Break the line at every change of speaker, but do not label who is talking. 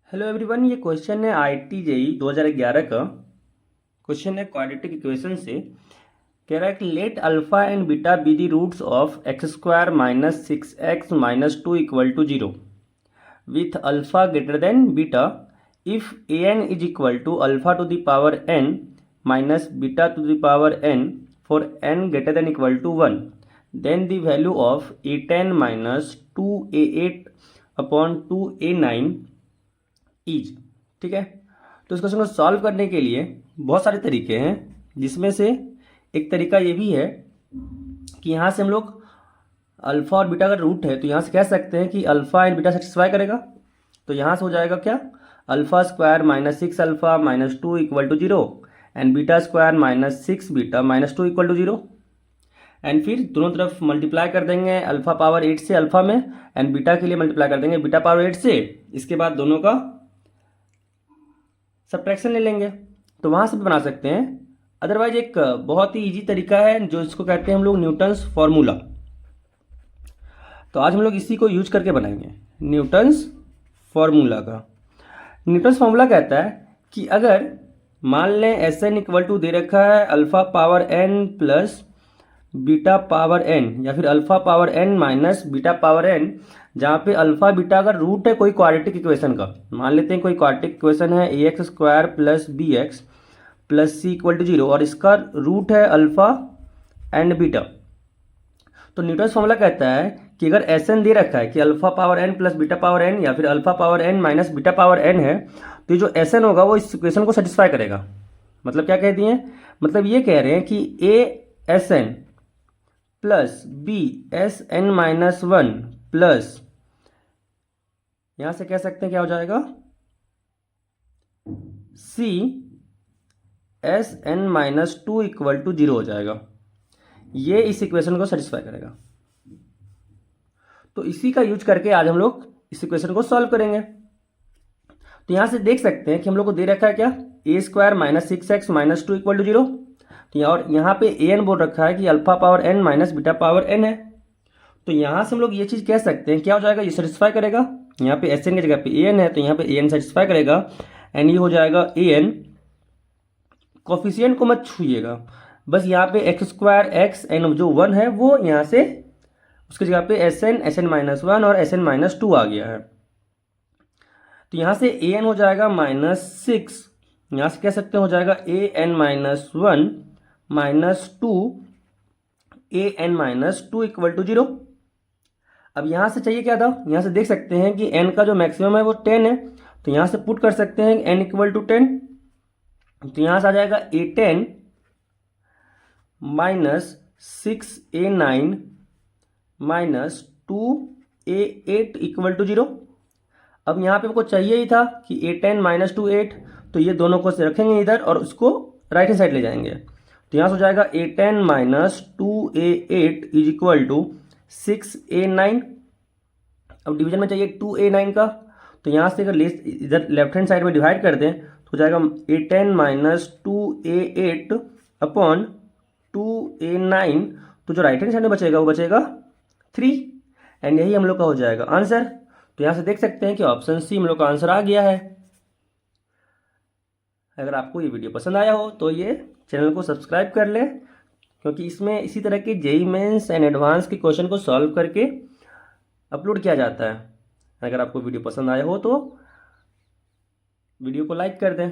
Hello everyone, ये question है IIT JEE 2011 का। क्वेश्चन है क्वाड्रेटिक इक्वेशन से। कह रहा है कि let alpha and beta be the roots of x square minus 6x minus 2 equal to 0 with alpha greater than beta if a n is equal to alpha to the power n minus beta to the power n for n greater than equal to 1 then the value of a10 minus 2a8 upon 2a9 is. ठीक है, तो इस question को solve करने के लिए बहुत सारे तरीके हैं, जिसमें से एक तरीका ये भी है कि यहाँ से हम लोग अल्फा और बीटा का रूट है तो यहाँ से कह सकते हैं कि अल्फा एंड बीटा सेटिस्फाई करेगा। तो यहाँ से हो जाएगा क्या, alpha square minus 6 alpha minus 2 equal to 0 and beta square minus 6 beta minus 2 equal to 0। And फिर दोनों तरफ मल्टीप्लाई कर देंगे अल्फा पावर 8 से अल्फा में, एंड बीटा के लिए मल्टीप्लाई कर देंगे बीटा पावर 8 से। इसके बाद दोनों का सब्ट्रैक्शन ले लेंगे, तो वहाँ से भी बना सकते हैं। अदरवाइज एक बहुत ही इजी तरीका है जो इसको कहते हैं हम लोग न्यूटन्स फॉर्मूला। तो आज हम लोग इसी को यूज करके बनाएंगे न्यूटन्स फॉर्मूला का। न्यूटन्स फॉर्मूला कहता है कि अगर मान लें एस एन इक्वल टू दे रखा है alpha power n plus beta power n, या फिर alpha power n minus beta power n, जहाँ पे अल्फा बीटा का रूट है कोई क्वाड्रेटिक इक्वेशन का। मान लेते हैं कोई क्वाड्रेटिक इक्वेशन है A X square plus B X plus C equal to 0 और इसका रूट है अल्फा एंड बीटा। तो न्यूटन्स फॉर्मूला कहता है कि अगर एस एन दे रखा है कि alpha power n plus beta power n या फिर alpha power n minus beta power n है, तो ये जो एस एन होगा वो इस इक्वेशन को सेटिस्फाई करेगा। मतलब क्या कह दिए, मतलब ये कह रहे हैं कि a s n plus b s n minus 1 plus, यहां से कह सकते हैं क्या हो जाएगा, c s n minus 2 equal to 0 हो जाएगा। ये इस इक्वेशन को सेटिस्फाई करेगा। तो इसी का यूज करके आज हम लोग इस इक्वेशन को सॉल्व करेंगे। तो यहां से देख सकते हैं कि हम लोग को दे रखा है क्या, A square minus 6x minus 2 equal to 0। और यहाँ पे ए एन बोल रखा है कि alpha power n minus beta power n है। तो यहाँ से हम लोग ये चीज़ कह सकते हैं क्या हो जाएगा, ये सेटिस्फाई करेगा। यहाँ पे एस एन की जगह पे ए एन है तो यहाँ पे ए एन सेटिस्फाई करेगा। एंड ये हो जाएगा ए एन, कोफिशिएंट को मत छूइएगा, बस यहाँ पे एक्स स्क्वायर एक्स एन जो 1 है वो यहाँ से उसकी जगह पे एस एन माइनस 1 और एस एन माइनस 2 आ गया है। तो यहाँ से ए एन हो जाएगा माइनस 6, यहाँ से कह सकते हैं हो जाएगा A N minus 1 minus 2 A N minus 2 equal to 0। अब यहाँ से चाहिए क्या था, यहाँ से देख सकते हैं कि n का जो मैक्सिमम है वो 10 है, तो यहाँ से पुट कर सकते हैं n इक्वल टू 10। तो यहाँ से आ जाएगा a10 minus 6a9 minus 2a8 equal to 0। अब यहाँ पे हमको चाहिए ही था कि a10 माइनस 2a8, तो ये दोनों को रखेंगे इधर और उसको राइट हैंड साइड ले जाएंगे। तो यहाँ से हो जाएगा a10 minus 2a8 is equal to 6a9। अब डिवीजन में चाहिए 2a9 का, तो यहाँ से अगर इधर लेफ्ट हैंड साइड में डिवाइड कर दें तो हो जाएगा a10 minus 2a8 upon 2a9। तो जो राइट हैंड साइड में बचेगा वो बचेगा 3, एंड यही हम लोग का हो जाएगा आंसर। तो यहाँ से देख सकते हैं कि ऑप्शन सी हम लोग का आंसर आ गया है। अगर आपको ये वीडियो पसंद आया हो तो ये चैनल को सब्सक्राइब कर लें, क्योंकि इसमें इसी तरह के जेईई मेंस एंड एडवांस के क्वेश्चन को सॉल्व करके अपलोड किया जाता है। अगर आपको वीडियो पसंद आया हो तो वीडियो को लाइक कर दें।